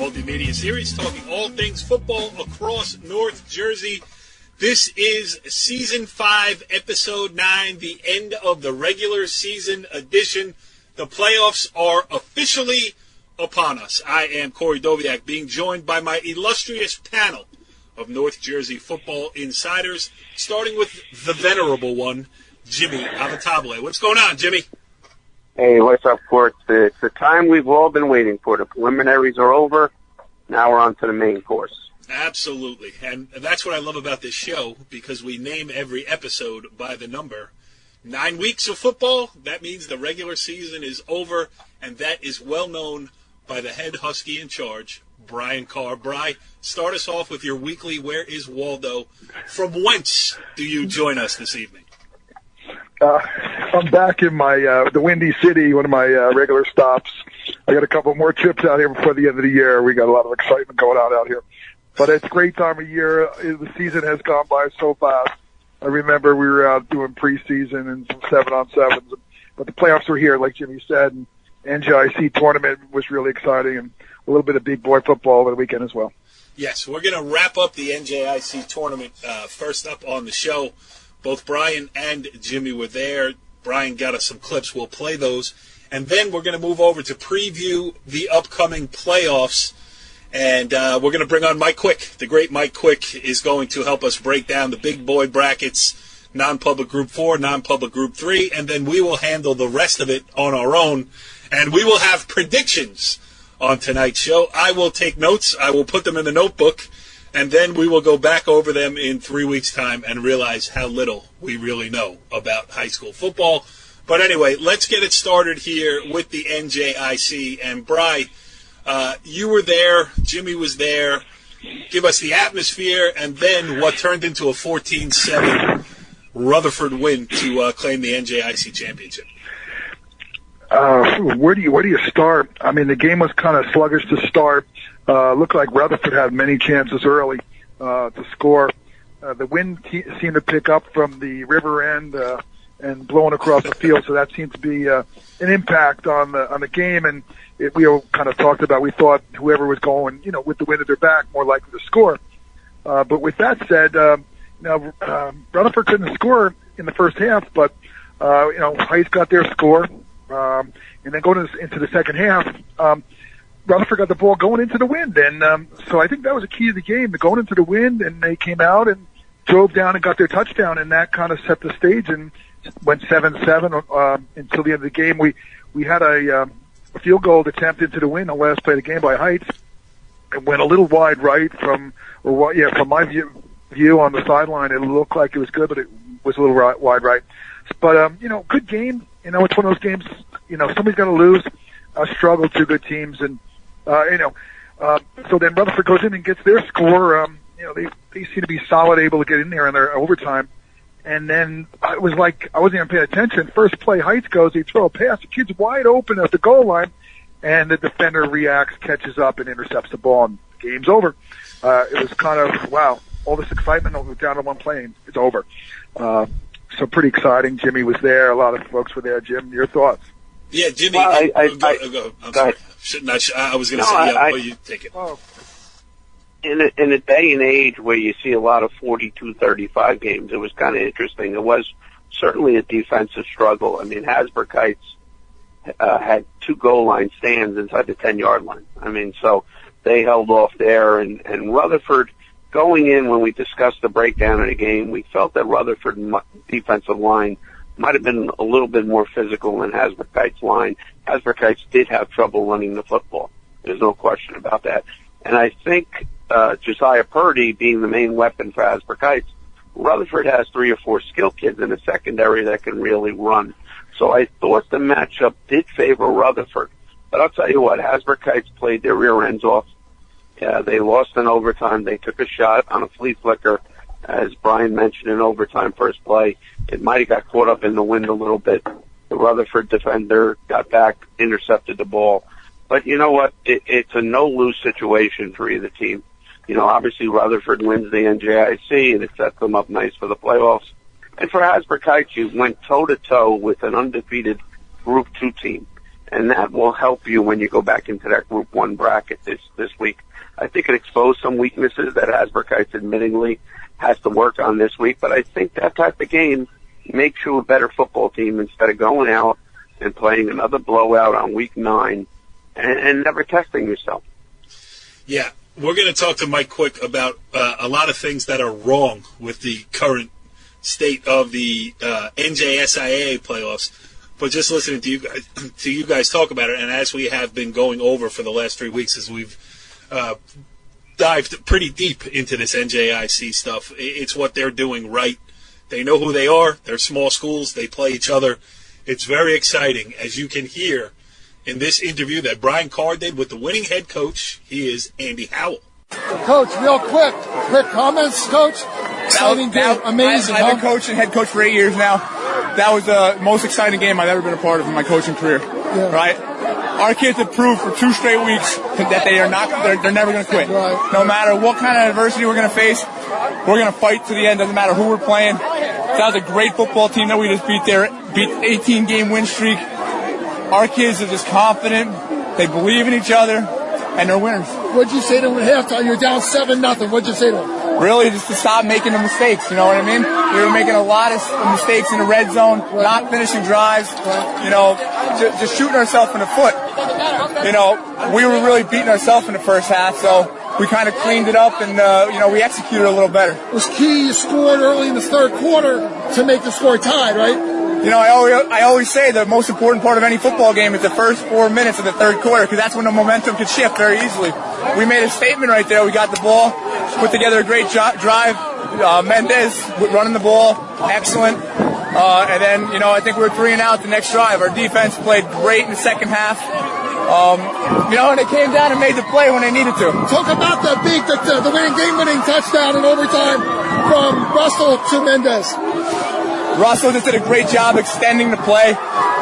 multimedia series talking all things football across North Jersey. This is Season 5, Episode 9, the end of the regular season edition. The playoffs are officially upon us. I am Corey Doviak, being joined by my illustrious panel of North Jersey football insiders, starting with the venerable one, Jimmy Avatable. What's going on, Jimmy? Hey, what's up, Court? It's the time we've all been waiting for. The preliminaries are over. Now we're on to the main course. Absolutely. And that's what I love about this show, because we name every episode by the number. 9 weeks of football, that means the regular season is over, and that is well known by the head Husky in charge, Brian Carr. Bri, start us off with your weekly Where is Waldo? From whence do you join us this evening? I'm back in my the Windy City, one of my regular stops. I got a couple more trips out here before the end of the year. We got a lot of excitement going on out here. But it's a great time of year. The season has gone by so fast. I remember we were out doing preseason and some 7-on-7s. But the playoffs were here, like Jimmy said. And NJIC Tournament was really exciting, and a little bit of big boy football over the weekend as well. Yes, we're going to wrap up the NJIC Tournament first up on the show. Both Brian and Jimmy were there. Brian got us some clips. We'll play those. And then we're going to move over to preview the upcoming playoffs. And we're going to bring on Mike Quick. The great Mike Quick is going to help us break down the big boy brackets, non-public Group 4, non-public Group 3, and then we will handle the rest of it on our own. And we will have predictions on tonight's show. I will take notes. I will put them in the notebook. And then we will go back over them in 3 weeks' time and realize how little we really know about high school football. But anyway, let's get it started here with the NJIC. And Bri, you were there. Jimmy was there. Give us the atmosphere, and then what turned into a 14-7 Rutherford win to claim the NJIC championship. Where do you start? I mean, the game was kind of sluggish to start. Looked like Rutherford had many chances early to score. The wind seemed to pick up from the river end and blowing across the field, so that seemed to be an impact on the game. And we all kind of talked about, we thought whoever was going, with the wind at their back, more likely to score. But with that said, Rutherford couldn't score in the first half, but Heights got their score. And then going into the second half, Rutherford got the ball going into the wind. And so I think that was a key to the game, going into the wind, and they came out and drove down and got their touchdown, and that kind of set the stage and went 7-7 until the end of the game. We had a field goal attempt into the wind, the last play of the game by Heights. It went a little wide right from my view on the sideline. It looked like it was good, but it was a little wide right. But, good game. It's one of those games, somebody's got to lose. Struggle, two good teams. And, so then Rutherford goes in and gets their score. They seem to be solid, able to get in there in their overtime. And then it was like I wasn't even paying attention. First play, Heights goes, they throw a pass. The kid's wide open at the goal line, and the defender reacts, catches up, and intercepts the ball, and the game's over. It was kind of, wow, all this excitement, down to one play, and it's over. So pretty exciting. Jimmy was there. A lot of folks were there. Jim, your thoughts? Yeah, Jimmy. Well, go. I'm sorry. I was going to say, you take it. Oh. In a day and age where you see a lot of 42-35 games, it was kind of interesting. It was certainly a defensive struggle. I mean, Hasbrouck Heights had 2 goal line stands inside the 10-yard line. I mean, so they held off there. And Rutherford, going in when we discussed the breakdown of the game, we felt that Rutherford defensive line might have been a little bit more physical than Hasbrouck Heights' line. Hasbrouck Heights did have trouble running the football. There's no question about that. And I think Josiah Purdy being the main weapon for Hasbrouck Heights, Rutherford has 3 or 4 skill kids in the secondary that can really run. So I thought the matchup did favor Rutherford. But I'll tell you what, Hasbrouck Heights played their rear ends off. They lost in overtime. They took a shot on a flea flicker, as Brian mentioned, in overtime first play. It might have got caught up in the wind a little bit. The Rutherford defender got back, intercepted the ball. But you know what? It's a no-lose situation for either team. Obviously Rutherford wins the NJIC, and it sets them up nice for the playoffs. And for Hasbrouck Heights, you went toe-to-toe with an undefeated Group 2 team. and that will help you when you go back into that Group 1 bracket this week. I think it exposed some weaknesses that Hasbrouck Heights admittingly has to work on this week, but I think that type of game makes you a better football team instead of going out and playing another blowout on week 9 and never testing yourself. Yeah, we're going to talk to Mike Quick about a lot of things that are wrong with the current state of the NJSIAA playoffs. But just listening to you guys talk about it, and as we have been going over for the last 3 weeks, as we've dived pretty deep into this NJIC stuff, it's what they're doing right. They know who they are. They're small schools. They play each other. It's very exciting, as you can hear in this interview that Brian Carr did with the winning head coach. He is Andy Howell. Coach, real quick comments, Coach. Exciting game, amazing. I've been coaching, head coach for 8 years now. That was the most exciting game I've ever been a part of in my coaching career. Yeah. Right? Our kids have proved for 2 straight weeks that they're never going to quit. Right. No matter what kind of adversity we're going to face, we're going to fight to the end. Doesn't matter who we're playing. That was a great football team that we just beat 18-game win streak. Our kids are just confident. They believe in each other, and they're winners. What'd you say to them at halftime? You're down 7-0. What'd you say to them? Really, just to stop making the mistakes, you know what I mean? We were making a lot of mistakes in the red zone, not finishing drives, you know, just shooting ourselves in the foot. You know, we were really beating ourselves in the first half, so we kind of cleaned it up and, you know, we executed a little better. It was key you scored early in the third quarter to make the score tied, right? You know, I always say the most important part of any football game is the first 4 minutes of the third quarter, because that's when the momentum can shift very easily. We made a statement right there. We got the ball, put together a great drive. Mendez running the ball, excellent. And then, you know, I think we were 3 and out the next drive. Our defense played great in the second half. You know, and they came down and made the play when they needed to. Talk about the game-winning touchdown in overtime from Russell to Mendez. Russell just did a great job extending the play.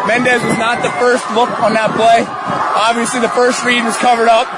Mendez was not the first look on that play. Obviously, the first read was covered up.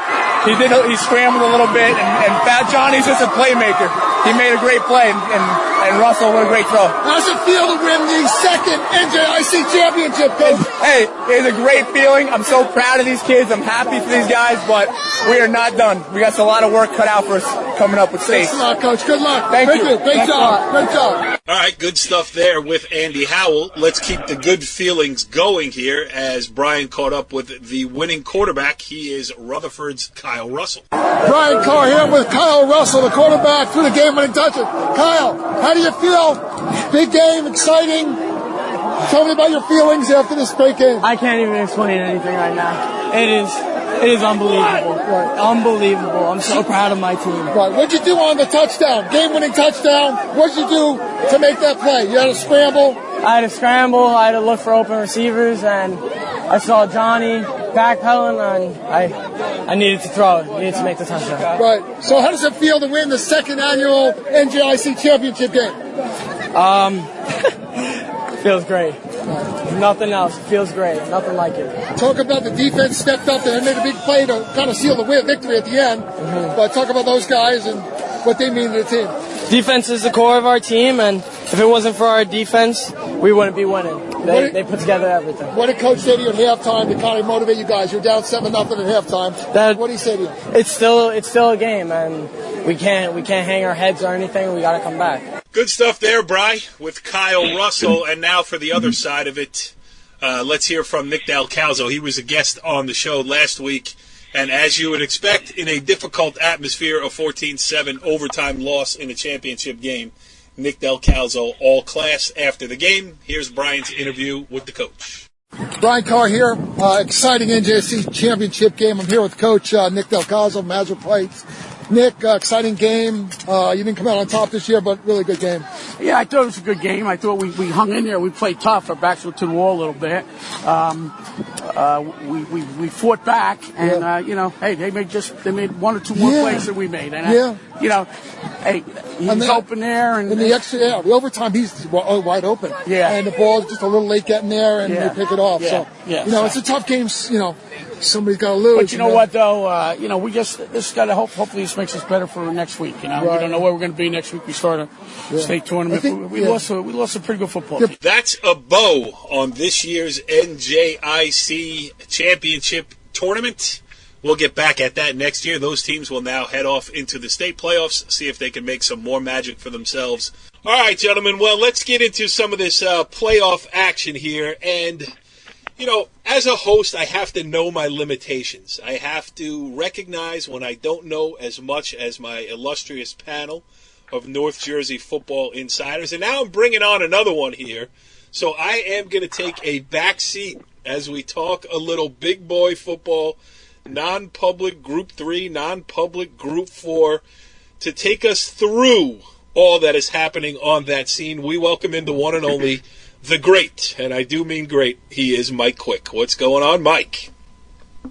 He scrambled a little bit, and Fat Johnny's just a playmaker. He made a great play, and Russell, what a great throw. How's it feel to win the second NJIC championship, Coach? Hey, it's a great feeling. I'm so proud of these kids. I'm happy for these guys, but we are not done. We got a lot of work cut out for us coming up with state. Thanks a lot, Coach. Good luck. Thank you. Great job. Great job. All right, good stuff there with Andy Howell. Let's keep the good feelings going here as Brian caught up with the winning quarterback. He is Rutherford's Kyle Russell. Brian Carr here with Kyle Russell, the quarterback, through the game-winning touchdown. Kyle, how do you feel? Big game, exciting. Tell me about your feelings after this great game. I can't even explain anything right now. It is unbelievable. Right. Unbelievable. I'm so proud of my team. Right. What'd you do on the touchdown? Game-winning touchdown. What'd you do to make that play? You had to scramble? I had to scramble. I had to look for open receivers, and I saw Johnny backpedaling, and I needed to throw it. I needed to make the touchdown. Right. So how does it feel to win the second annual NJIC championship game? Feels great. Nothing else. It feels great. Nothing like it. Talk about the defense stepped up and made a big play to kind of seal the victory at the end. Mm-hmm. But talk about those guys and what they mean to the team. Defense is the core of our team, and if it wasn't for our defense, we wouldn't be winning. They put together everything. What did Coach say to you at halftime to kind of motivate you guys? You're down 7-0 at halftime. What did he say to you? It's still a game, and we can't hang our heads or anything. We got to come back. Good stuff there, Bri, with Kyle Russell. And now for the other side of it, let's hear from Nick Delcalzo. He was a guest on the show last week. And as you would expect, in a difficult atmosphere, a 14-7 overtime loss in a championship game, Nick Delcalzo all class after the game. Here's Brian's interview with the coach. Brian Carr here. Exciting NJIC championship game. I'm here with Coach Nick Delcalzo from Hasbrouck Heights. Nick, exciting game. You didn't come out on top this year, but really good game. Yeah, I thought it was a good game. I thought we hung in there. We played tough. Our backs were to the wall a little bit. We fought back, and you know, hey, they made 1 or 2 more plays than we made, and you know, hey, he's open there. And the overtime, he's wide open. Yeah. And the ball's just a little late getting there, and they pick it off. Yeah. So, Yeah. It's a tough game, somebody's got to lose. But you know what, though? We this got to hopefully this makes us better for next week. We don't know where we're going to be next week. We start a state tournament. We lost a pretty good football team. That's a bow on this year's NJIC Championship Tournament. We'll get back at that next year. Those teams will now head off into the state playoffs, see if they can make some more magic for themselves. All right, gentlemen. Well, let's get into some of this playoff action here. And, as a host, I have to know my limitations. I have to recognize when I don't know as much as my illustrious panel of North Jersey football insiders. And now I'm bringing on another one here. So I am going to take a back seat as we talk a little big boy football, non-public Group 3, non-public Group 4, to take us through all that is happening on that scene. We welcome in the one and only, the great, and I do mean great, he is Mike Quick. What's going on, Mike?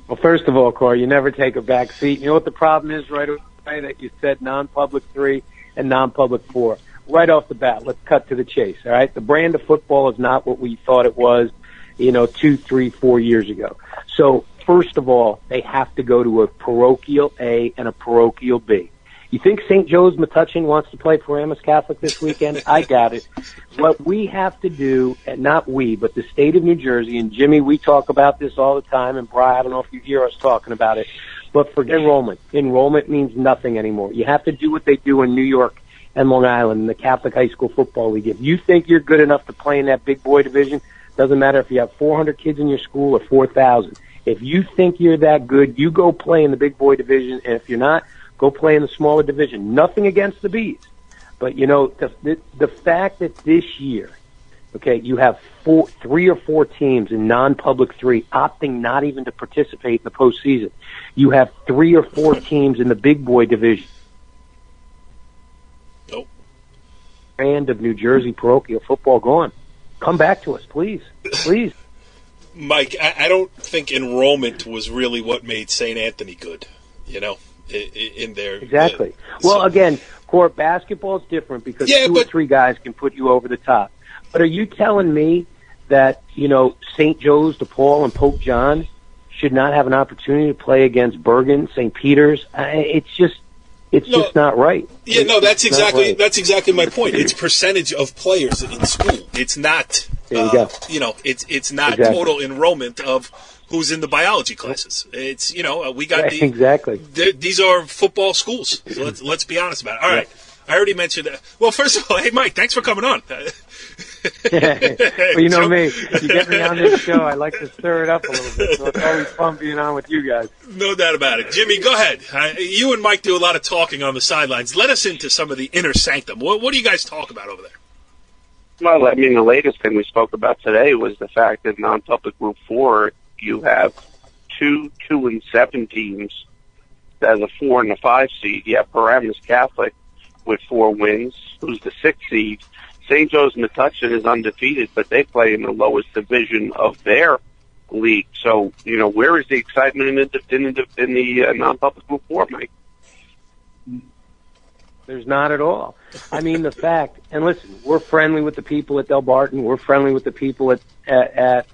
Well, first of all, Corey, you never take a back seat. You know what the problem is right away that you said non-public 3 and non-public 4? Right off the bat, let's cut to the chase, all right? The brand of football is not what we thought it was, 2, 3, 4 years ago. So, first of all, they have to go to a parochial A and a parochial B. You think St. Joe's Metuchen wants to play Paramus Catholic this weekend? I doubt it. What we have to do, and not we, but the state of New Jersey, and Jimmy, we talk about this all the time, and Brian, I don't know if you hear us talking about it, but for enrollment. Enrollment means nothing anymore. You have to do what they do in New York and Long Island in the Catholic High School Football League. If you think you're good enough to play in that big boy division, doesn't matter if you have 400 kids in your school or 4,000. If you think you're that good, you go play in the big boy division, and if you're not, go play in the smaller division. Nothing against the Bees. But, the fact that this year, you have 3 or 4 teams in non-public 3 opting not even to participate in the postseason. You have 3 or 4 teams in the big boy division. Nope. Brand of New Jersey parochial football gone. Come back to us, please. Please. Mike, I don't think enrollment was really what made St. Anthony good, in there. Exactly. Well, again, court basketball is different because 2 or 3 guys can put you over the top. But are you telling me that, St. Joe's, DePaul, and Pope John should not have an opportunity to play against Bergen, St. Peter's? It's just not right. Yeah, that's exactly my point. It's percentage of players in school. It's not, it's not total enrollment of who's in the biology classes. It's, we got these are football schools. So let's be honest about it. All right. I already mentioned that. Well, first of all, hey, Mike, thanks for coming on. Well, you know me. You get me on this show, I like to stir it up a little bit. So it's always fun being on with you guys. No doubt about it. Jimmy, go ahead. You and Mike do a lot of talking on the sidelines. Let us into some of the inner sanctum. What do you guys talk about over there? Well, the latest thing we spoke about today was the fact that non-public Group 4, you have 2 and 7 teams as a 4 and a 5 seed. You have Paramus Catholic with 4 wins, who's the 6th seed. St. Joe's Metuchen is undefeated, but they play in the lowest division of their league. So, where is the excitement in the non-public Group 4, Mike? There's not at all. The fact, and listen, we're friendly with the people at Del Barton. We're friendly with the people at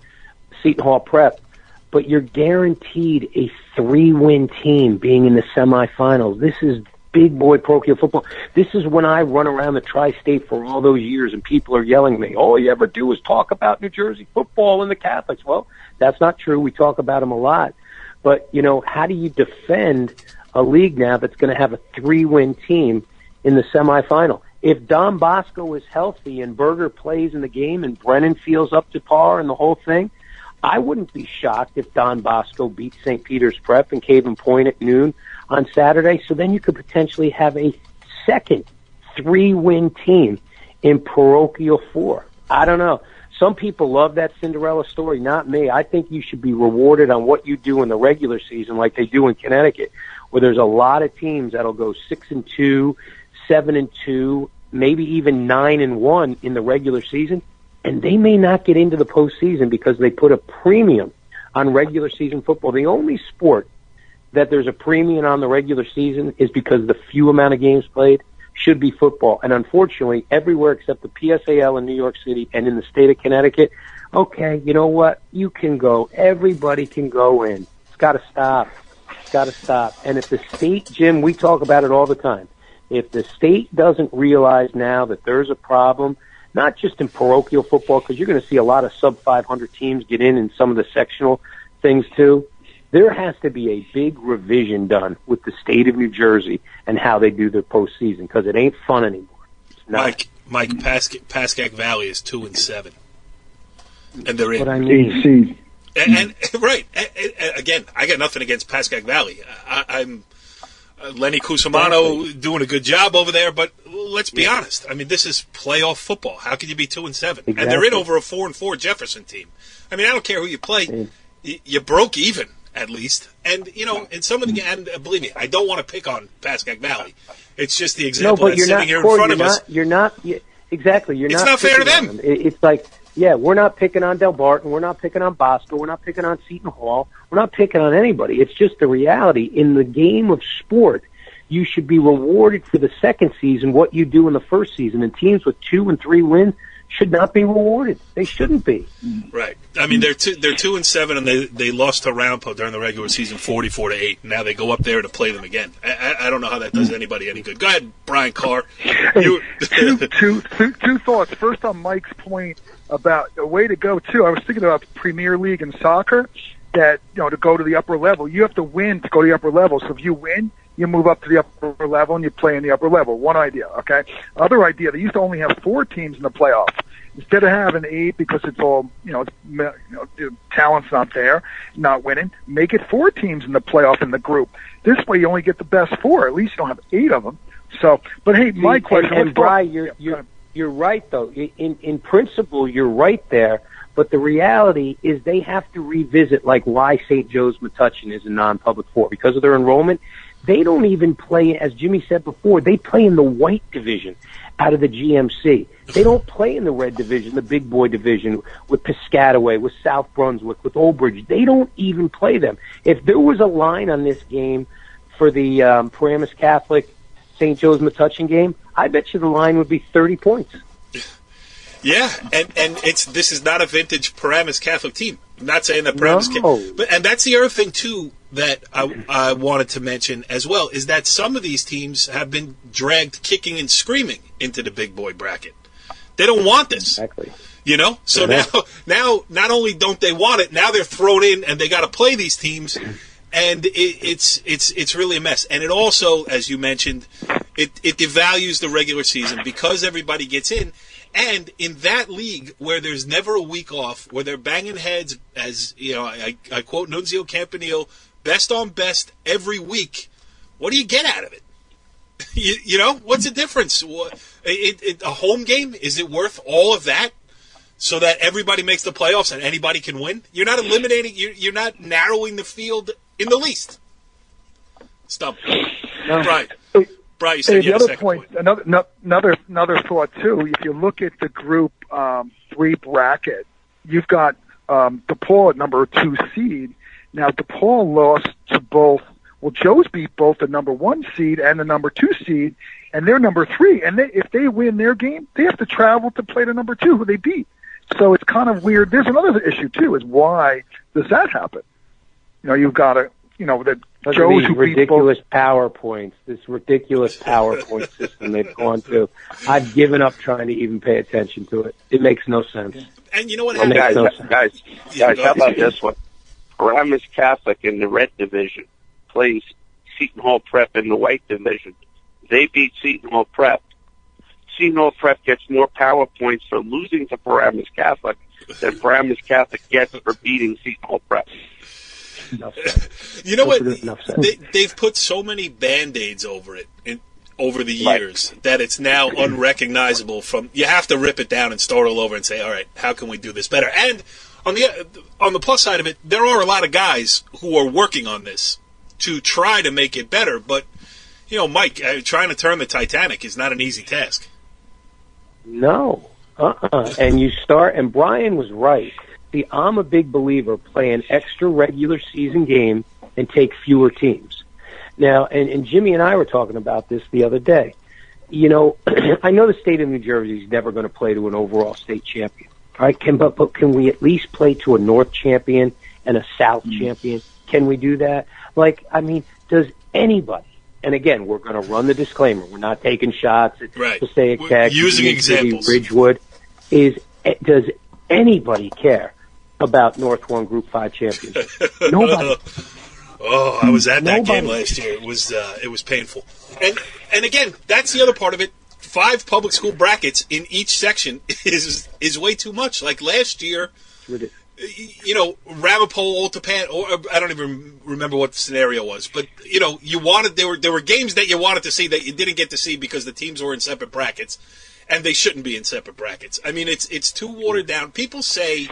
Seton Hall Prep. But you're guaranteed a 3-win team being in the semifinals. This is big boy parochial football. This is when I run around the tri-state for all those years and people are yelling at me, all you ever do is talk about New Jersey football and the Catholics. Well, that's not true. We talk about them a lot. But, how do you defend a league now that's going to have a 3-win team in the semifinal? If Don Bosco is healthy and Berger plays in the game and Brennan feels up to par and the whole thing, I wouldn't be shocked if Don Bosco beat St. Peter's Prep and Caven Point at noon on Saturday. So then you could potentially have a second 3-win team in parochial 4. I don't know. Some people love that Cinderella story, not me. I think you should be rewarded on what you do in the regular season like they do in Connecticut, where there's a lot of teams that'll go 6-2, 7-2, maybe even 9-1 in the regular season, and they may not get into the postseason because they put a premium on regular season football. The only sport that there's a premium on the regular season is because the few amount of games played. should be football. And unfortunately, everywhere except the PSAL in New York City and in the state of Connecticut, okay, you know what? You can go. Everybody can go in. It's got to stop. It's got to stop. And if the state, Jim, we talk about it all the time, if the state doesn't realize now that there's a problem, not just in parochial football, because you're going to see a lot of sub-500 teams get in some of the sectional things too, there has to be a big revision done with the state of New Jersey and how they do their postseason, because it ain't fun anymore. It's not. Mike, Pascack Valley is 2-7, and they're in. What I mean. And right, again, I got nothing against Pascack Valley. I'm Lenny Cusimano doing a good job over there, but let's be honest. I mean, this is playoff football. How can you be 2-7? Exactly. And they're in over a 4-4 Jefferson team. I mean, I don't care who you play. You broke even, at least. And, in some of the and believe me, I don't want to pick on Pascack Valley. It's just the example that's sitting here in front of us. Exactly. It's not fair to them. It's like, yeah, we're not picking on Del Barton. We're not picking on Bosco. We're not picking on Seton Hall. We're not picking on anybody. It's just the reality. In the game of sport, you should be rewarded for the second season what you do in the first season. And teams with 2 and 3 wins should not be rewarded. They shouldn't be. Right. I mean, they're 2-7, and they lost to Roundpo during the regular season 44-8. Now they go up there to play them again. I don't know how that does anybody any good. Go ahead, Brian Carr. Two thoughts. First, on Mike's point about the way to go too. I was thinking about Premier League in soccer. That to go to the upper level, you have to win to go to the upper level. So if you win, you move up to the upper level and you play in the upper level. One idea, okay? Other idea, they used to only have 4 teams in the playoffs. Instead of having 8 because it's all, the talent's not there, not winning, make it 4 teams in the playoff in the group. This way you only get the best 4. At least you don't have 8 of them. So, but hey, my question. And Brian, you're right though. In principle, you're right there. But the reality is they have to revisit why St. Joe's Metuchen is a non-public 4 because of their enrollment. They don't even play, as Jimmy said before, they play in the white division out of the GMC. They don't play in the red division, the big boy division, with Piscataway, with South Brunswick, with Old Bridge. They don't even play them. If there was a line on this game for the Paramus Catholic St. Joe's Metuchen game, I bet you the line would be 30 points. Yeah, and this is not a vintage Paramus Catholic team. I'm not saying that Paramus and that's the other thing too that I wanted to mention as well is that some of these teams have been dragged kicking and screaming into the big boy bracket. They don't want this. Exactly. So now not only don't they want it, now they're thrown in and they got to play these teams, and it's really a mess. And it also, as you mentioned, it devalues the regular season because everybody gets in. And in that league where there's never a week off, where they're banging heads, as I quote Nunzio Campanile, best on best every week, what do you get out of it? What's the difference? A home game, is it worth all of that so that everybody makes the playoffs and anybody can win? You're not eliminating, you're not narrowing the field in the least. Stop. No. Right. Brian, you said the other point. Another thought too. If you look at the Group 3 bracket, you've got DePaul at number 2 seed. Now DePaul lost to both. Well, Joe's beat both the number 1 seed and the number 2 seed, and they're number 3. And if they win their game, they have to travel to play the number 2 who they beat. So it's kind of weird. There's another issue too: is why does that happen? You've got to. That Joe's who ridiculous PowerPoints, this ridiculous PowerPoint system they've gone to. I've given up trying to even pay attention to it. It makes no sense. And you know what happens? Guys, how about this one? Paramus Catholic in the red division plays Seton Hall Prep in the white division. They beat Seton Hall Prep. Seton Hall Prep gets more PowerPoints for losing to Paramus Catholic than Paramus Catholic gets for beating Seton Hall Prep. You know what? They've put so many Band-Aids over it over the years that it's now unrecognizable. You have to rip it down and start all over and say, all right, how can we do this better? And on the plus side of it, there are a lot of guys who are working on this to try to make it better. But, Mike, trying to turn the Titanic is not an easy task. No. And Brian was right. See, I'm a big believer play an extra regular season game and take fewer teams. Now, and Jimmy and I were talking about this the other day. I know the state of New Jersey is never going to play to an overall state champion. All right, but can we at least play to a North champion and a South champion? Can we do that? Does anybody? And again, we're going to run the disclaimer. We're not taking shots at Passaic Tech, using examples. Ridgewood. Does anybody care about North 1 Group 5 championship? Nobody. Oh, I was at that game last year. It was painful. And again, that's the other part of it. 5 public school brackets in each section is way too much. Like last year, Ramapo, Old Tappan, or I don't even remember what the scenario was, but you wanted there were games that you wanted to see that you didn't get to see because the teams were in separate brackets, and they shouldn't be in separate brackets. I mean, it's too watered down. People say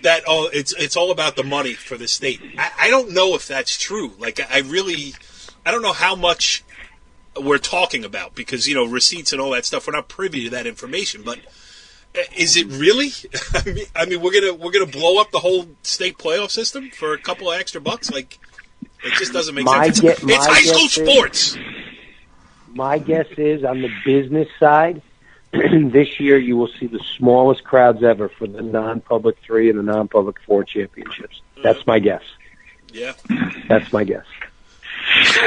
that it's all about the money for the state. I don't know if that's true. Like I don't know how much we're talking about because receipts and all that stuff. We're not privy to that information, but. Is it really? I mean, we're gonna blow up the whole state playoff system for a couple of extra bucks. Like, it just doesn't make sense. It's high school sports. My guess is on the business side, this year you will see the smallest crowds ever for the non-public 3 and the non-public 4 championships. That's my guess. Yeah, that's my guess.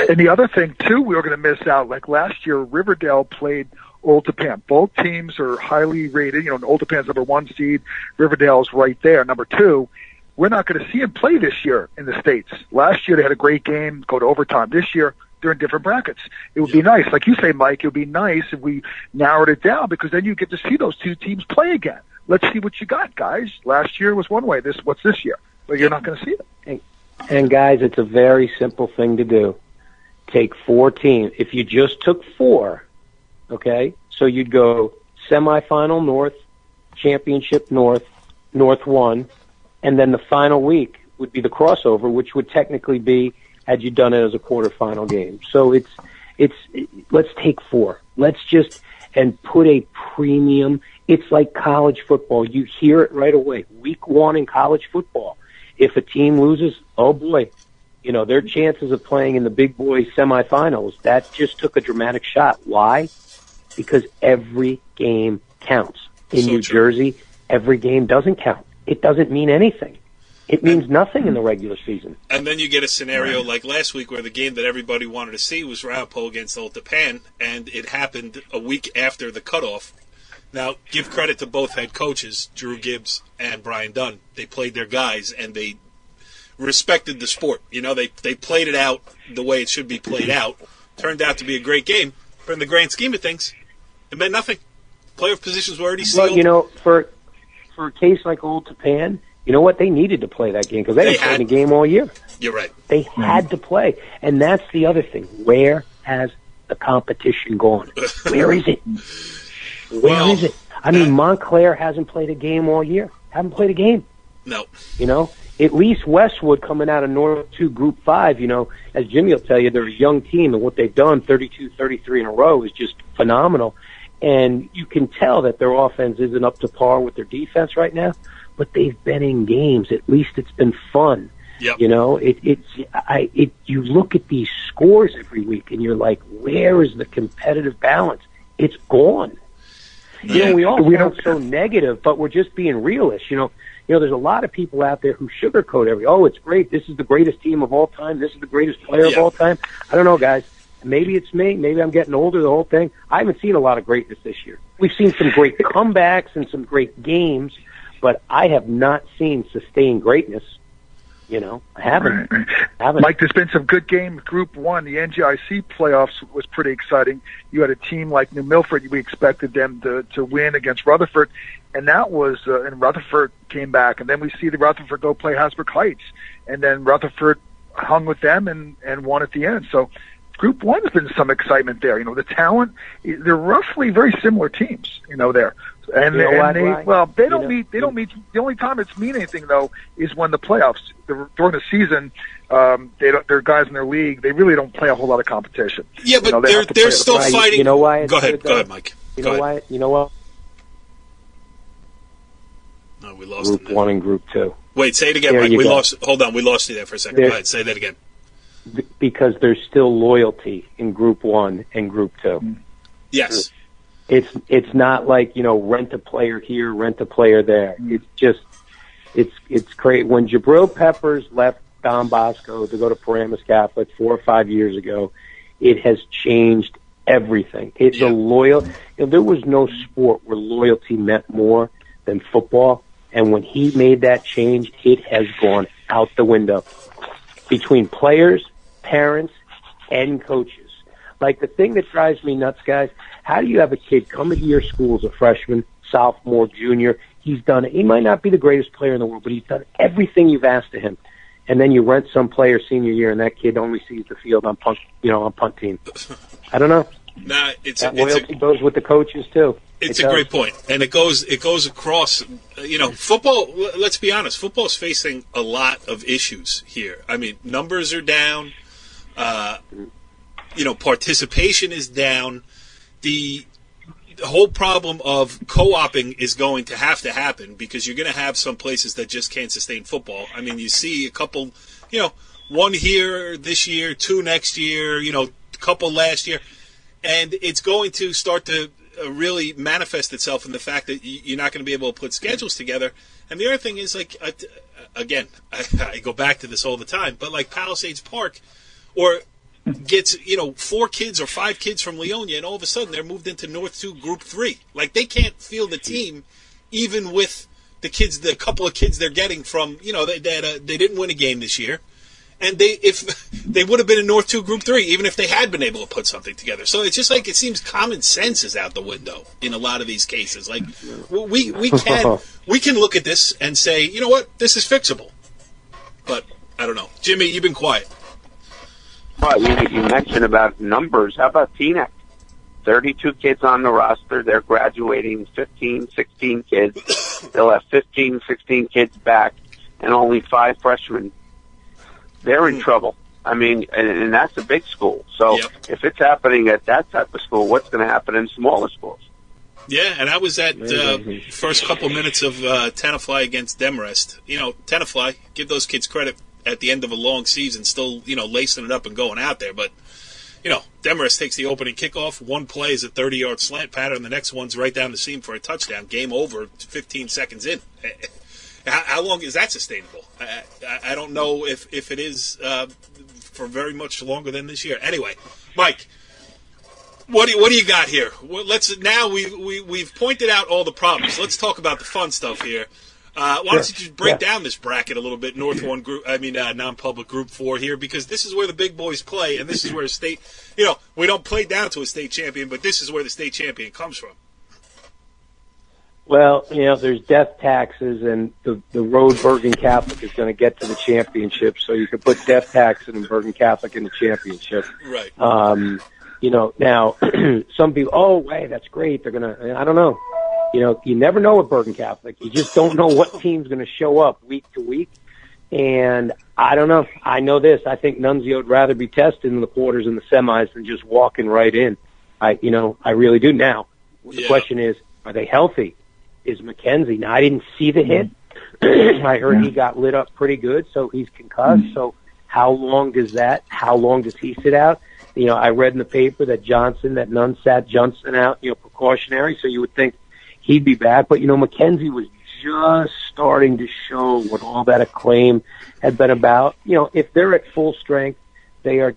And the other thing too, we were going to miss out. Like last year, Riverdale played Old Tappan. Both teams are highly rated. Old Tappan's number 1 seed. Riverdale's right there, number 2. We're not going to see them play this year in the States. Last year they had a great game, go to overtime. This year they're in different brackets. It would be nice, like you say, Mike, it would be nice if we narrowed it down because then you get to see those 2 teams play again. Let's see what you got, guys. Last year was one way. What's this year? But you're not going to see it. And guys, it's a very simple thing to do. Take 4 teams. If you just took 4, okay, so you'd go semifinal North, championship North, North 1, and then the final week would be the crossover, which would technically be had you done it as a quarterfinal game. So let's take 4. Let's just and put a premium. It's like college football. You hear it right away. Week 1 in college football. If a team loses, oh boy, their chances of playing in the big boy semifinals, that just took a dramatic shot. Why? Because every game counts. In New Jersey, every game doesn't count. It doesn't mean anything. It means nothing in the regular season. And then you get a scenario like last week where the game that everybody wanted to see was Ramapo against Old Tappan, and it happened a week after the cutoff. Now, give credit to both head coaches, Drew Gibbs and Brian Dunn. They played their guys, and they respected the sport. They played it out the way it should be played out. Turned out to be a great game, but in the grand scheme of things, it meant nothing. Playoff positions were already sealed. Well, for a case like Old Tappan, you know what? They needed to play that game because they hadn't played the game all year. You're right. They had to play. And that's the other thing. Where has the competition gone? Where is it? Where is it? I mean, Montclair hasn't played a game all year. Haven't played a game. No. At least Westwood coming out of North 2 Group 5, as Jimmy will tell you, they're a young team, and what they've done 32, 33 in a row is just phenomenal. And you can tell that their offense isn't up to par with their defense right now, but they've been in games. At least it's been fun. Yep. You look at these scores every week, and you're like, where is the competitive balance? It's gone. We all sound so negative, but we're just being realists. There's a lot of people out there who sugarcoat it's great. This is the greatest team of all time. This is the greatest player of all time. I don't know, guys. Maybe it's me. Maybe I'm getting older, the whole thing. I haven't seen a lot of greatness this year. We've seen some great comebacks and some great games, but I have not seen sustained greatness. I haven't. Right. Mike, there's been some good games. Group 1, the NJIC playoffs was pretty exciting. You had a team like New Milford. We expected them to win against Rutherford, and that was and Rutherford came back. And then we see the Rutherford go play Hasbrouck Heights, and then Rutherford hung with them and won at the end. So Group 1 has been some excitement there. The talent, they're roughly very similar teams, there. And they don't meet. They don't meet. The only time it's mean anything though is when the playoffs during the season. They're guys in their league. They really don't play a whole lot of competition. Yeah, but they're still fighting. You know why? Go ahead, Mike. You know what? No, we lost Group 1 and Group 2. Wait, say it again, Mike. We lost. Hold on, we lost you there for a second. Go ahead, say that again. Because there's still loyalty in Group 1 and Group 2. Yes. It's not like, rent a player here, rent a player there. It's just, it's great. When Jabril Peppers left Don Bosco to go to Paramus Catholic 4 or 5 years ago, it has changed everything. It's a loyal, there was no sport where loyalty meant more than football. And when he made that change, it has gone out the window between players, parents, and coaches. Like, the thing that drives me nuts, guys, how do you have a kid come into your school as a freshman, sophomore, junior? He's done it. He might not be the greatest player in the world, but he's done everything you've asked of him. And then you rent some player senior year, and that kid only sees the field on punt team. I don't know. Nah, loyalty goes with the coaches too. It's a great point, and it goes across. Football. Let's be honest. Football's facing a lot of issues here. I mean, numbers are down. Participation is down. The whole problem of co-oping is going to happen because you're going to have some places that just can't sustain football. I mean, you see a couple. One here this year, 2 next year. A couple last year. And it's going to start to really manifest itself in the fact that you're not going to be able to put schedules together. And the other thing is, like, again, I go back to this all the time, but like Palisades Park, or gets 4 kids or 5 kids from Leonia, and all of a sudden they're moved into North 2 Group 3. Like, they can't field the team, even with the couple of kids they're getting from. They didn't win a game this year. And if they would have been in North 2 Group 3, even if they had been able to put something together. So it's just like, it seems common sense is out the window in a lot of these cases. Like, we can look at this and say, you know what, this is fixable. But I don't know. Jimmy, you've been quiet. Well, you mentioned about numbers. How about Teaneck? 32 kids on the roster. They're graduating 15, 16 kids. They'll have 15, 16 kids back, and only 5 freshmen. They're in trouble. I mean, and that's a big school. So if it's happening at that type of school, what's going to happen in smaller schools? Yeah, and I was at first couple minutes of Tenafly against Demarest. Tenafly, give those kids credit at the end of a long season, still, lacing it up and going out there. But, Demarest takes the opening kickoff. One play is a 30-yard slant pattern. The next one's right down the seam for a touchdown. Game over 15 seconds in. How long is that sustainable? I don't know if it is for very much longer than this year. Anyway, Mike, what do you got here? Now we've pointed out all the problems. Let's talk about the fun stuff here. Why don't you just break down this bracket a little bit? North 1 group, non-public Group 4 here, because this is where the big boys play, and this is where state. We don't play down to a state champion, but this is where the state champion comes from. Well, there's death taxes, and the road Bergen Catholic is going to get to the championship, so you can put death taxes and Bergen Catholic in the championship. Right. Now, some people, that's great. They're going to, I don't know. You never know with Bergen Catholic. You just don't know what team's going to show up week to week. And I don't know. I know this. I think Nunzio would rather be tested in the quarters and the semis than just walking right in. I really do. Now, the question is, are they healthy? Is McKenzie? Now, I didn't see the hit. I heard he got lit up pretty good, so he's concussed. So how long does he sit out? I read in the paper that Nunn sat Johnson out, precautionary, so you would think he'd be back. But, McKenzie was just starting to show what all that acclaim had been about. If they're at full strength, they are,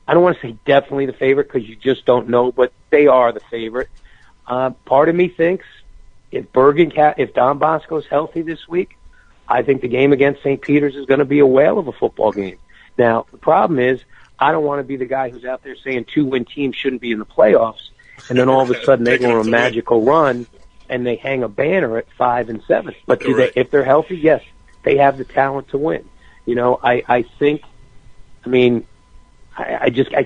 I don't want to say definitely the favorite because you just don't know, but they are the favorite. Part of me thinks if Don Bosco's healthy this week, I think the game against St. Peter's is going to be a whale of a football game. Now, the problem is I don't want to be the guy who's out there saying 2-win teams shouldn't be in the playoffs, and then all of a sudden they go on a magical run and they hang a banner at 5-7. But if they're healthy, yes, they have the talent to win. I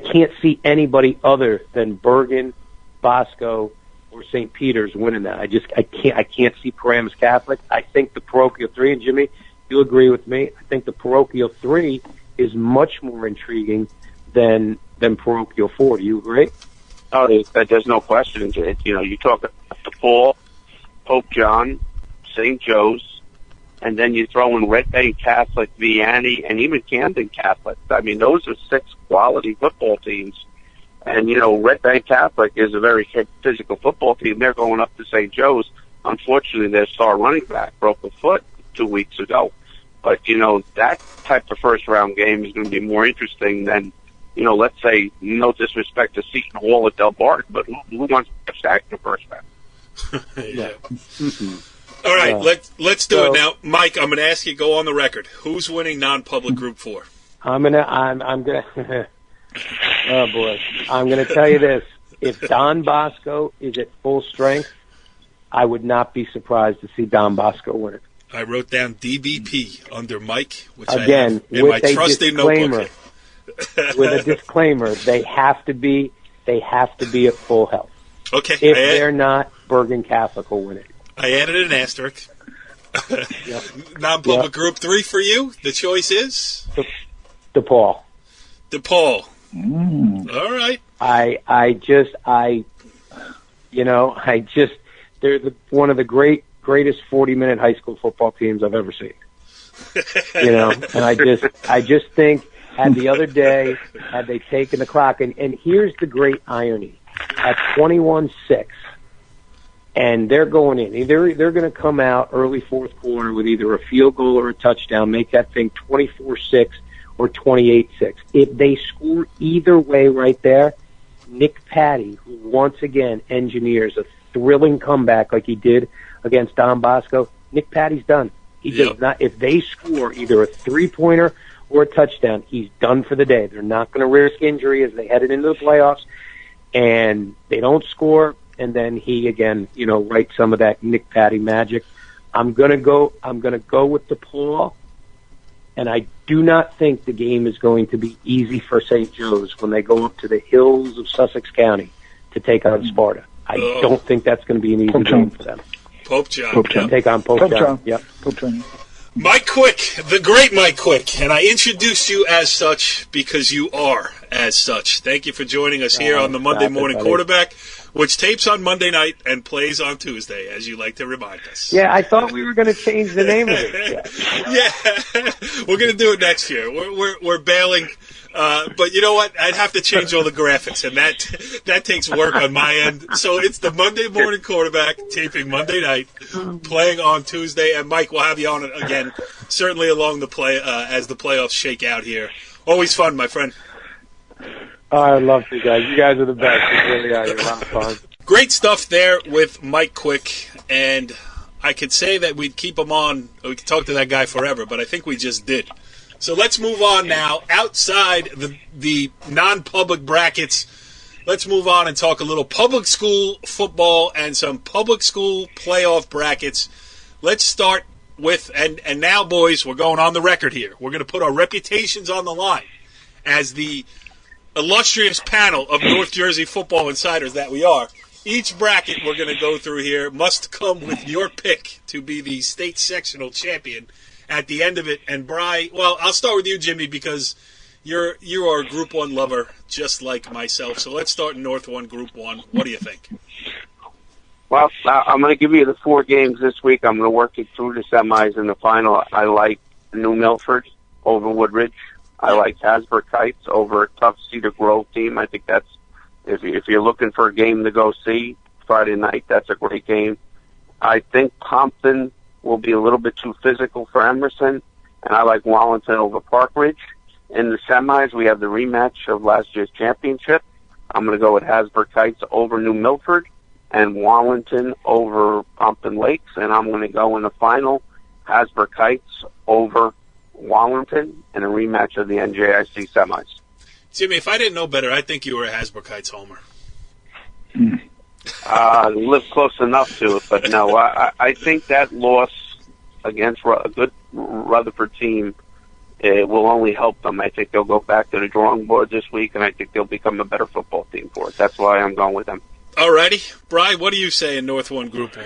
can't see anybody other than Bergen, Bosco, or St. Peter's winning that. I can't see Paramus Catholic. I think the Parochial 3, and Jimmy, you agree with me, I think the Parochial 3 is much more intriguing than Parochial 4. Do you agree? Oh, there's no question. You talk about DePaul, Pope John, St. Joe's, and then you throw in Red Bay Catholic, Vianney, and even Camden Catholic. I mean, those are 6 quality football teams. And, you know, Red Bank Catholic is a very physical football team. They're going up to St. Joe's. Unfortunately, their star running back broke a foot 2 weeks ago. But, you know, that type of first-round game is going to be more interesting than, you know, let's say, no disrespect to Seton Hall at Del Barton, but who wants to stack the first round? Yeah. All right, let's do it now. Mike, I'm going to ask you, go on the record. Who's winning non-public Group 4? I'm gonna oh boy, I'm gonna tell you this: if Don Bosco is at full strength, I would not be surprised to see Don Bosco win it. I wrote down DBP under Mike, which again I have in my trusty notebook. With a disclaimer, they have to be at full health. Okay, if they're not, Bergen Catholic will win it. I added an asterisk. Non-public Group 3 for you. The choice is DePaul. DePaul. All right. They're one of the greatest 40-minute high school football teams I've ever seen. You know, and I just think the other day, had they taken the clock, and here's the great irony: at 21-6, and they're going in. They're going to come out early fourth quarter with either a field goal or a touchdown, make that thing 24-6 or 28-6. If they score either way right there, Nick Patty, who once again engineers a thrilling comeback like he did against Don Bosco, Nick Patty's done. He does not. If they score either a three-pointer or a touchdown, he's done for the day. They're not going to risk injury as they headed into the playoffs, and they don't score. And then he again, you know, writes some of that Nick Patty magic. I'm gonna go with DePaul, and I do not think the game is going to be easy for St. Joe's when they go up to the hills of Sussex County to take on Sparta. I don't think that's going to be an easy game for them. Pope John. Take on Pope John. Yep. Pope John. Mike Quick, the great Mike Quick, and I introduced you as such because you are as such. Thank you for joining us here on the Monday Morning Quarterback, which tapes on Monday night and plays on Tuesday, as you like to remind us. Yeah, I thought we were going to change the name of it. Yeah, we're going to do it next year. We're bailing, but you know what? I'd have to change all the graphics, and that takes work on my end. So it's the Monday Morning Quarterback, taping Monday night, playing on Tuesday, and Mike, we'll have you on it again, certainly along the play as the playoffs shake out here. Always fun, my friend. Oh, I love you guys. You guys are the best. You really are. You're a lot of fun. Great stuff there with Mike Quick, and I could say that we'd keep him on. We could talk to that guy forever, but I think we just did. So let's move on now. Outside the non-public brackets, let's move on and talk a little public school football and some public school playoff brackets. Let's start with, and now, boys, we're going on the record here. We're going to put our reputations on the line as the illustrious panel of North Jersey football insiders that we are. Each bracket we're going to go through here must come with your pick to be the state sectional champion at the end of it. And Bri, well, I'll start with you, Jimmy, because you are a Group 1 lover just like myself. So let's start in North 1, Group 1. What do you think? Well, I'm going to give you the 4 games this week. I'm going to work it through the semis and the final. I like New Milford over Woodridge. I like Hasbrouck Heights over a tough Cedar Grove team. I think that's, if you're looking for a game to go see Friday night, that's a great game. I think Compton will be a little bit too physical for Emerson, and I like Wallington over Park Ridge. In the semis, we have the rematch of last year's championship. I'm going to go with Hasbrouck Heights over New Milford and Wallington over Pompton Lakes, and I'm going to go in the final, Hasbrouck Heights over Wallington in a rematch of the NJIC semis. Jimmy, if I didn't know better, I'd think you were a Hasbrouck Heights homer. Live close enough to it, but no, I think that loss against a good Rutherford team will only help them. I think they'll go back to the drawing board this week, and I think they'll become a better football team for it. That's why I'm going with them. All righty. Brian, what do you say in North 1, Group 1?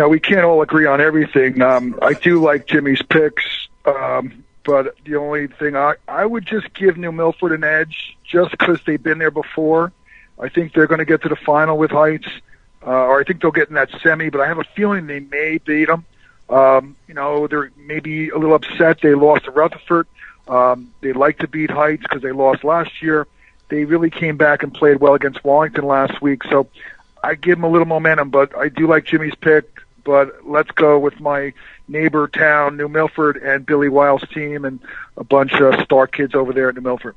We can't all agree on everything. I do like Jimmy's picks, but the only thing I would just give New Milford an edge just because they've been there before. I think they're going to get to the final with Heights, or I think they'll get in that semi, but I have a feeling they may beat them. They're maybe a little upset they lost to Rutherford. They'd like to beat Heights because they lost last year. They really came back and played well against Wallington last week. So I give them a little momentum, but I do like Jimmy's pick. But let's go with my neighbor town, New Milford, and Billy Wiles' team and a bunch of star kids over there at New Milford.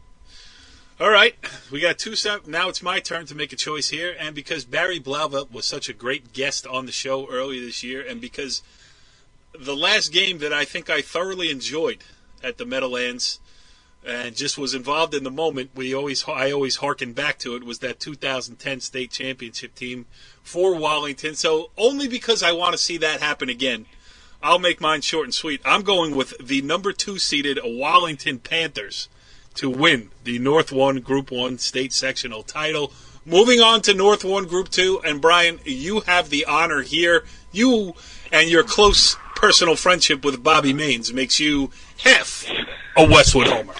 All right, we got two. Now it's my turn to make a choice here, and because Barry Blauvelt was such a great guest on the show earlier this year, and because the last game that I think I thoroughly enjoyed at the Meadowlands and just was involved in the moment, I always harken back to it, was that 2010 state championship team for Wallington. So only because I want to see that happen again, I'll make mine short and sweet. I'm going with the number 2 seeded Wallington Panthers to win the North 1 Group 1 state sectional title. Moving on to North 1 Group 2, and Brian, you have the honor here. You and your close personal friendship with Bobby Maines makes you half a Westwood homer.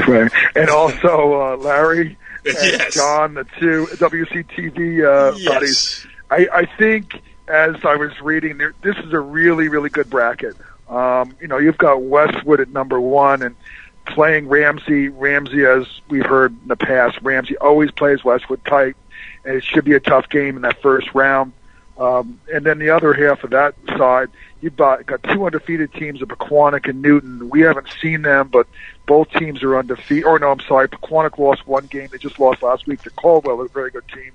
Right. And also Larry and yes. John, the two WCTV yes. buddies. I think, as I was reading, this is a really, really good bracket. You've got Westwood at number 1 and playing Ramsey. Ramsey, as we've heard in the past, Ramsey always plays Westwood tight, and it should be a tough game in that first round. And then the other half of that side, you've got 2 undefeated teams of Pequannock and Newton. We haven't seen them, but both teams are undefeated. Pequannock lost 1 game. They just lost last week to Caldwell, a very good team,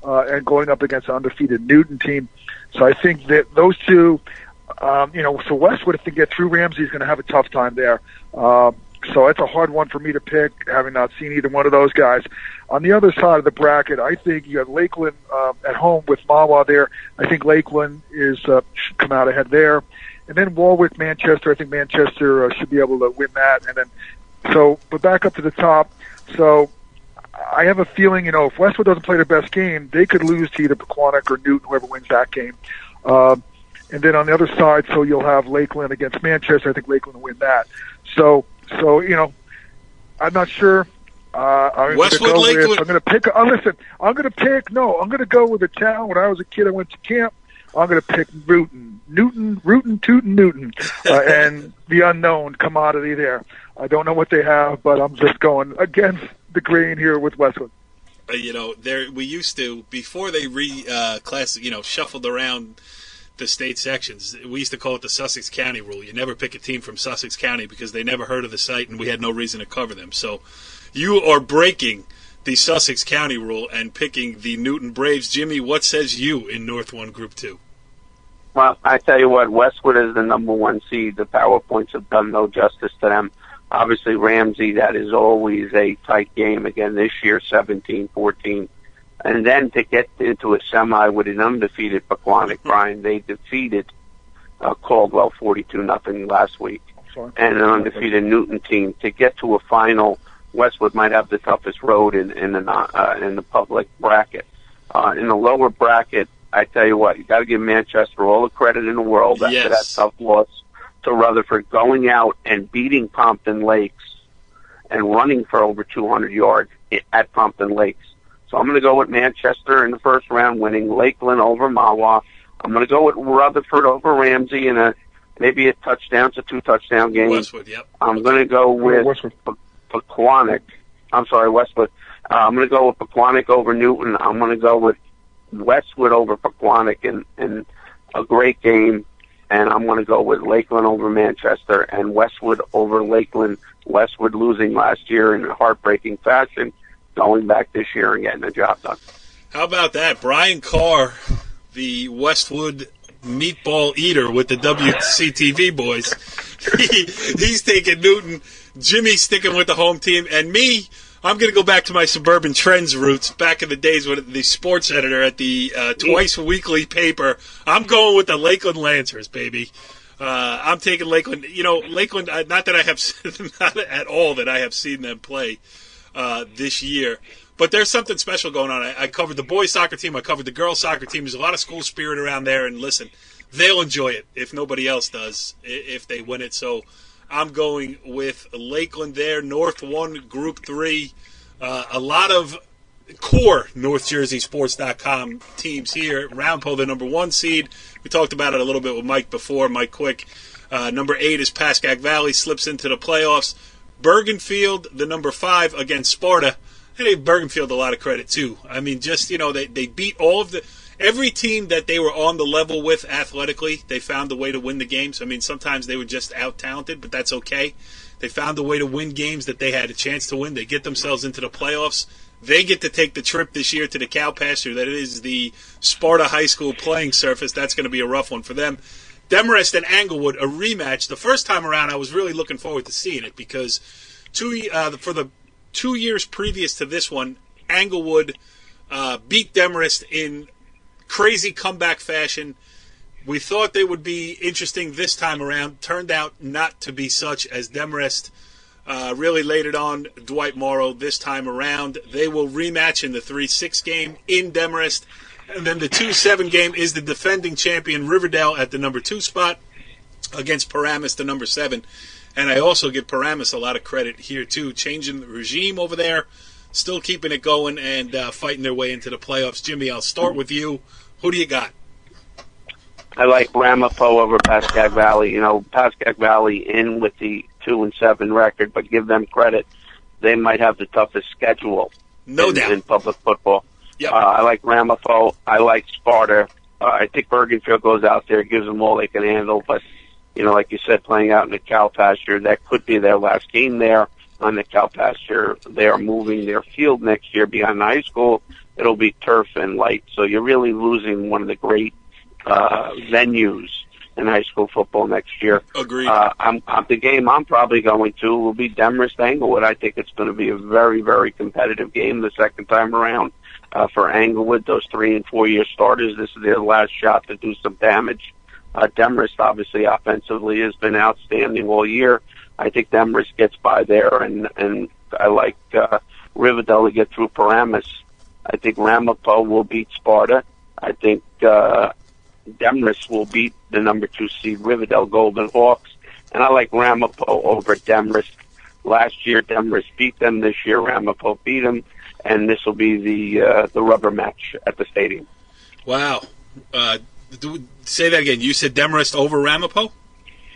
and going up against an undefeated Newton team. So I think that those two, so Westwood, if they get through Ramsey, is going to have a tough time there. So it's a hard one for me to pick, having not seen either one of those guys. On the other side of the bracket, I think you have Lakeland at home with Mawa there. I think Lakeland should come out ahead there. And then Warwick, Manchester. I think Manchester should be able to win that. And then, but back up to the top. So I have a feeling, if Westwood doesn't play their best game, they could lose to either Pequannock or Newton, whoever wins that game. And then on the other side, so you'll have Lakeland against Manchester. I think Lakeland will win that. So I'm not sure. I'm going to go with a town. When I was a kid, I went to camp. I'm going to pick Newton, and the unknown commodity there. I don't know what they have, but I'm just going against the grain here with Westwood. We used to, before they shuffled around the state sections, we used to call it the Sussex County rule. You never pick a team from Sussex County because they never heard of the site and we had no reason to cover them. So you are breaking the Sussex County rule and picking the Newton Braves. Jimmy, what says you in North 1 Group 2? Well, I tell you what, Westwood is the number 1 seed. The PowerPoints have done no justice to them. Obviously, Ramsey, that is always a tight game. Again, this year, 17-14. And then to get into a semi with an undefeated Pequannock, Brian, they defeated Caldwell 42-0 last week. And an undefeated Newton team. To get to a final, Westwood might have the toughest road in the public bracket. In the lower bracket, I tell you what, you got to give Manchester all the credit in the world after that tough loss to Rutherford, going out and beating Pompton Lakes and running for over 200 yards at Pompton Lakes. So I'm going to go with Manchester in the first round, winning Lakeland over Mawa. I'm going to go with Rutherford over Ramsey in maybe a touchdown to 2-touchdown game. Westwood, yep. I'm going to go with Pequannock. I'm sorry, Westwood. I'm going to go with Pequannock over Newton. I'm going to go with Westwood over Pequannock in a great game. And I'm going to go with Lakeland over Manchester and Westwood over Lakeland. Westwood losing last year in a heartbreaking fashion, going back this year and getting the job done. How about that? Brian Carr, the Westwood meatball eater with the WCTV boys. He's taking Newton. Jimmy's sticking with the home team. And me, I'm going to go back to my Suburban Trends roots back in the days when the sports editor at the twice-weekly paper. I'm going with the Lakeland Lancers, baby. I'm taking Lakeland. Lakeland, not that I have not at all that I have seen them play this year. But there's something special going on. I covered the boys soccer team. I covered the girls soccer team. There's a lot of school spirit around there. And listen, they'll enjoy it if nobody else does, if they win it. So I'm going with Lakeland there. North 1, Group 3. A lot of core NorthJerseySports.com teams here. Round Pole, the number 1 seed. We talked about it a little bit with Mike before. Mike Quick. Number 8 is Pascack Valley. Slips into the playoffs. Bergenfield, the number 5 against Sparta. I gave Bergenfield a lot of credit too. I mean, just they beat every team that they were on the level with athletically. They found a way to win the games. I mean, sometimes they were just out talented, but that's okay. They found a way to win games that they had a chance to win. They get themselves into the playoffs. They get to take the trip this year to the cow pasture. That is the Sparta High School playing surface. That's going to be a rough one for them. Demarest and Englewood, a rematch. The first time around, I was really looking forward to seeing it because for the 2 years previous to this one, Englewood beat Demarest in crazy comeback fashion. We thought they would be interesting this time around. Turned out not to be such, as Demarest really laid it on Dwight Morrow this time around. They will rematch in the 3-6 game in Demarest. And then the 2-7 game is the defending champion Riverdale at the number 2 spot against Paramus, the number 7. And I also give Paramus a lot of credit here, too. Changing the regime over there, still keeping it going and fighting their way into the playoffs. Jimmy, I'll start with you. Who do you got? I like Ramapo over Pascagoula Valley. Pascagoula Valley in with the 2-7 record, but give them credit. They might have the toughest schedule in public football. Yep. I like Ramapo. I like Sparta. I think Bergenfield goes out there, gives them all they can handle, but like you said, playing out in the cow pasture, that could be their last game there on the cow pasture. They are moving their field next year beyond the high school. It'll be turf and light, so you're really losing one of the great venues in high school football next year. Agreed. The game I'm probably going to will be Demarest Englewood. I think it's going to be a very, very competitive game the second time around for Englewood. Those 3- and 4-year starters, this is their last shot to do some damage. Demarest, obviously, offensively has been outstanding all year. I think Demarest gets by there, and I like Riverdale to get through Paramus. I think Ramapo will beat Sparta. I think Demarest will beat the number 2 seed Riverdale Golden Hawks. And I like Ramapo over Demarest. Last year, Demarest beat them. This year, Ramapo beat them. And this will be the rubber match at the stadium. Wow. Say that again. You said Demarest over Ramapo?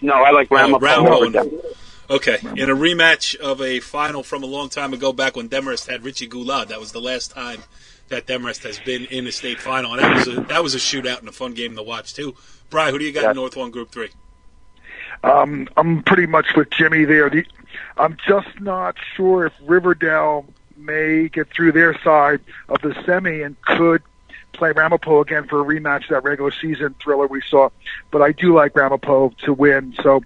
No, I like Ramapo over Demarest. Okay. In a rematch of a final from a long time ago, back when Demarest had Richie Goulad, that was the last time that Demarest has been in the state final. And that was a shootout and a fun game to watch, too. Brian, who do you got in North 1 Group 3? I'm pretty much with Jimmy there. I'm just not sure if Riverdale may get through their side of the semi and could play Ramapo again for a rematch, that regular season thriller we saw. But I do like Ramapo to win. So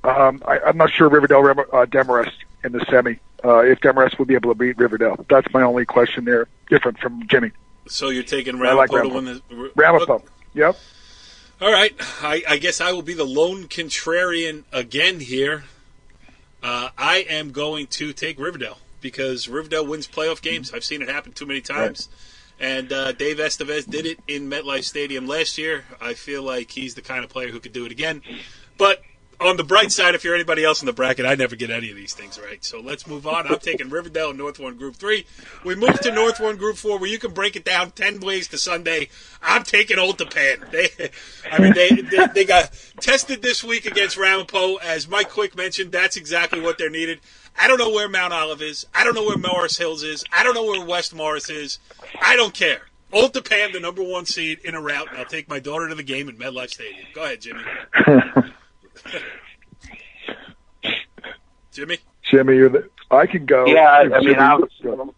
I'm not sure Riverdale Demarest in the semi. If Demarest will be able to beat Riverdale. That's my only question there, different from Jimmy. So you're taking Ramapo to win the... Ramapo, yep. All right. I guess I will be the lone contrarian again here. I am going to take Riverdale because Riverdale wins playoff games. I've seen it happen too many times. Right. And Dave Estevez did it in MetLife Stadium last year. I feel like he's the kind of player who could do it again. But on the bright side, if you're anybody else in the bracket, I never get any of these things right. So let's move on. I'm taking Riverdale in North 1 Group 3. We move to North 1 Group 4, where you can break it down 10 ways to Sunday. I'm taking Old Japan. They got tested this week against Ramapo. As Mike Quick mentioned, that's exactly what they're needed. I don't know where Mount Olive is. I don't know where Morris Hills is. I don't know where West Morris is. I don't care. Old Japan, the number 1 seed in a rout, and I'll take my daughter to the game in MetLife Stadium. Go ahead, Jimmy. Jimmy, I can go. Yeah,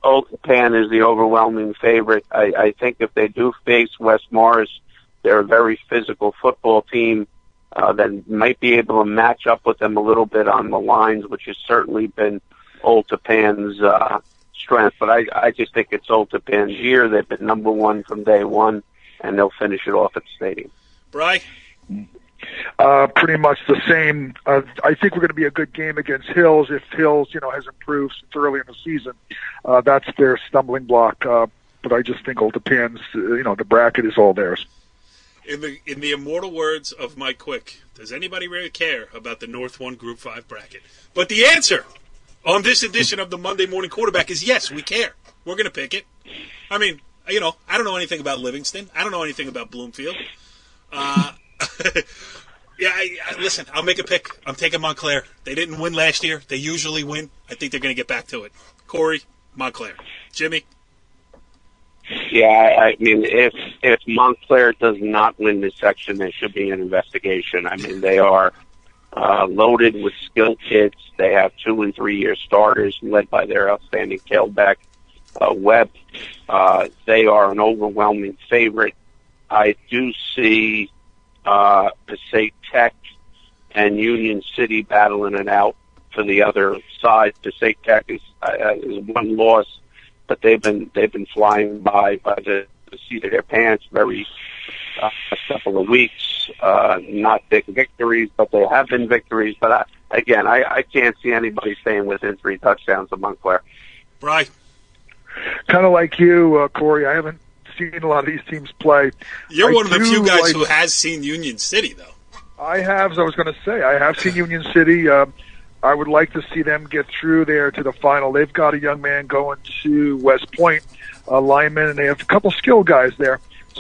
Old Japan is the overwhelming favorite. I think if they do face West Morris, they're a very physical football team that might be able to match up with them a little bit on the lines, which has certainly been Old Japan's strength. But I just think it's Old Japan's year. They've been number 1 from day one, and they'll finish it off at the stadium. Brian? Pretty much the same. I think we're going to be a good game against Hills. If Hills, has improved since early in the season, that's their stumbling block. But I just think Old Japan's, the bracket is all theirs. In the immortal words of Mike Quick, does anybody really care about the North 1 Group 5 bracket? But the answer on this edition of the Monday Morning Quarterback is yes, we care. We're going to pick it. I mean, I don't know anything about Livingston. I don't know anything about Bloomfield. Listen, I'll make a pick. I'm taking Montclair. They didn't win last year. They usually win. I think they're going to get back to it. Corey, Montclair. Jimmy? Yeah, I mean, if Montclair does not win this section, there should be an investigation. I mean, they are loaded with skilled kids. They have 2- and 3-year starters led by their outstanding tailback, Webb. They are an overwhelming favorite. I do see Passaic Tech and Union City battling it out for the other side. Passaic Tech is one loss, but they've been flying by the seat of their pants very a couple of weeks. Not big victories, but they have been victories. But I can't see anybody staying within 3 touchdowns of Montclair. Brian? Kind of like you, Corey. I haven't seen a lot of these teams play. You're one of the few guys who has seen Union City, though. I have, as I was going to say, I have seen Union City. I would like to see them get through there to the final. They've got a young man going to West Point, a lineman, and they have a couple skilled guys there.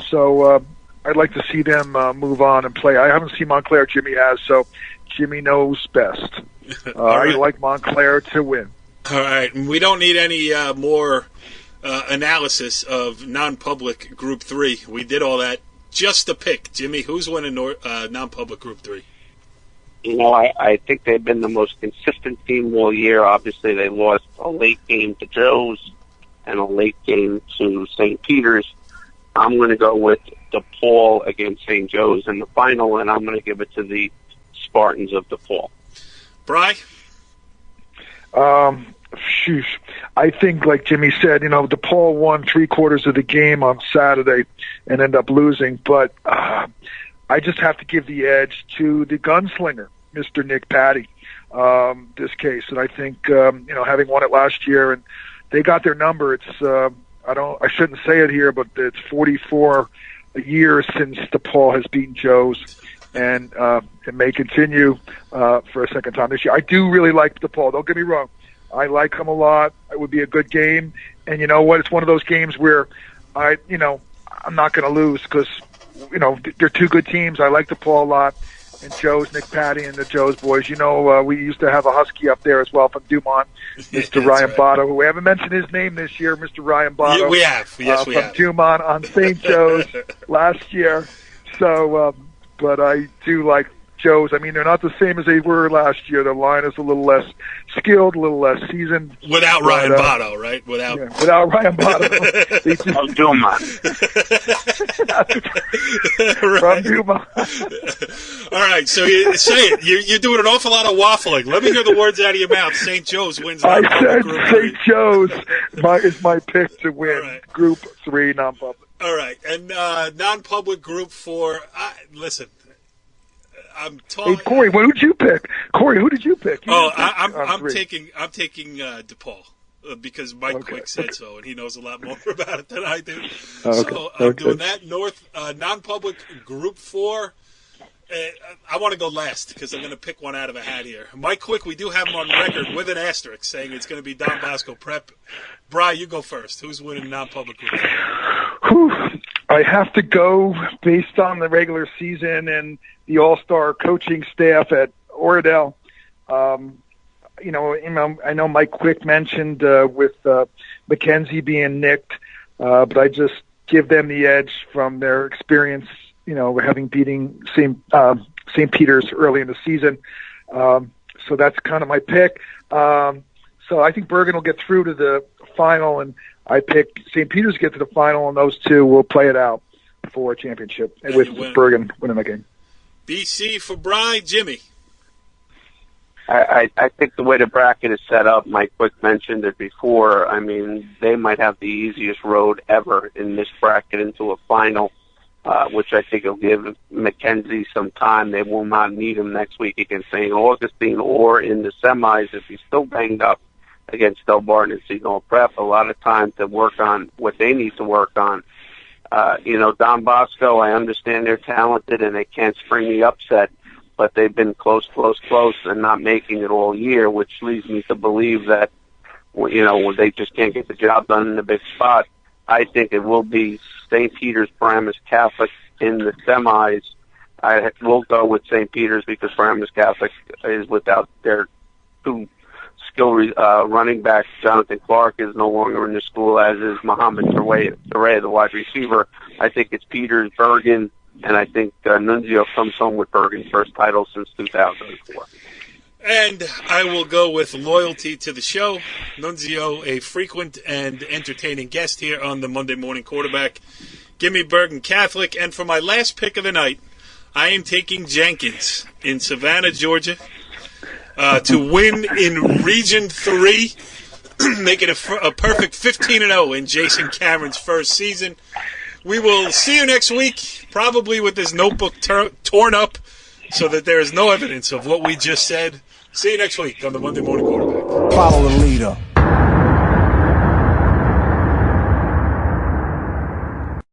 So I'd like to see them move on and play. I haven't seen Montclair. Jimmy has, so Jimmy knows best. Right. I like Montclair to win. All right. We don't need any more analysis of non-public Group 3. We did all that. Just a pick. Jimmy, who's winning non-public Group 3? You know, I think they've been the most consistent team all year. Obviously, they lost a late game to Joe's and a late game to St. Peter's. I'm going to go with DePaul against St. Joe's in the final, and I'm going to give it to the Spartans of DePaul. Bri? I think, like Jimmy said, DePaul won 3/4 of the game on Saturday and ended up losing. But I just have to give the edge to the gunslinger, Mr. Nick Patty, this case. And I think, having won it last year, and they got their number. It's I shouldn't say it here, but it's 44 years since DePaul has beaten Joe's, and it may continue for a second time this year. I do really like DePaul. Don't get me wrong. I like them a lot. It would be a good game. And you know what? It's one of those games where I'm not going to lose because, they're two good teams. I like DePaul a lot. And Joe's, Nick Patty, and the Joe's boys. We used to have a Husky up there as well from Dumont, Mr. Ryan right. Botto, who we haven't mentioned his name this year, Mr. Ryan Botto. Yeah, we have. Yes, we have. From Dumont on St. Joe's last year. So, but I do like Joe's. I mean, they're not the same as they were last year. The line is a little less skilled, a little less seasoned. Without Ryan Botto, right? Without Ryan Botto. From Dumont. From Dumont. All right, so you say it. You're doing an awful lot of waffling. Let me hear the words out of your mouth. St. Joe's wins. I said St. Joe's is my pick to win right. Group 3 non-public. All right, and non-public Group 4. Listen. Hey, Corey, who did you pick? Corey, who did you pick? I'm taking DePaul because Mike Quick said so, and he knows a lot more about it than I do. Okay. So I'm doing that. Non-public Group 4. I want to go last because I'm going to pick one out of a hat here. Mike Quick, we do have him on record with an asterisk saying it's going to be Don Bosco Prep. Bri, you go first. Who's winning non-public Group 4? I have to go based on the regular season and the all-star coaching staff at Oradell. I know Mike Quick mentioned with McKenzie being nicked, but I just give them the edge from their experience, having beating St. Peter's early in the season. So that's kind of my pick. So I think Bergen will get through to the final, and I pick St. Peter's to get to the final, and those two will play it out for a championship with Bergen winning the game. BC for Bri, Jimmy. I think the way the bracket is set up, Mike Quick mentioned it before, I mean, they might have the easiest road ever in this bracket into a final, which I think will give McKenzie some time. They will not need him next week against St. Augustine or in the semis if he's still banged up against Del Barton and Seton Prep. A lot of time to work on what they need to work on. Don Bosco, I understand they're talented and they can't spring the upset, but they've been close and not making it all year, which leads me to believe that, they just can't get the job done in the big spot. I think it will be St. Peter's, Paramus Catholic in the semis. I will go with St. Peter's because Paramus Catholic is without their two skill running back Jonathan Clark is no longer in the school, as is Mohamed Touré, the wide receiver. I think it's Peters, Bergen, and I think Nunzio comes home with Bergen's first title since 2004. And I will go with loyalty to the show. Nunzio, a frequent and entertaining guest here on the Monday Morning Quarterback. Give me Bergen Catholic. And for my last pick of the night, I am taking Jenkins in Savannah, Georgia, to win in Region 3, making a perfect 15-0 in Jason Cameron's first season. We will see you next week, probably with this notebook torn up so that there is no evidence of what we just said. See you next week on the Monday Morning Quarterback. Follow the leader.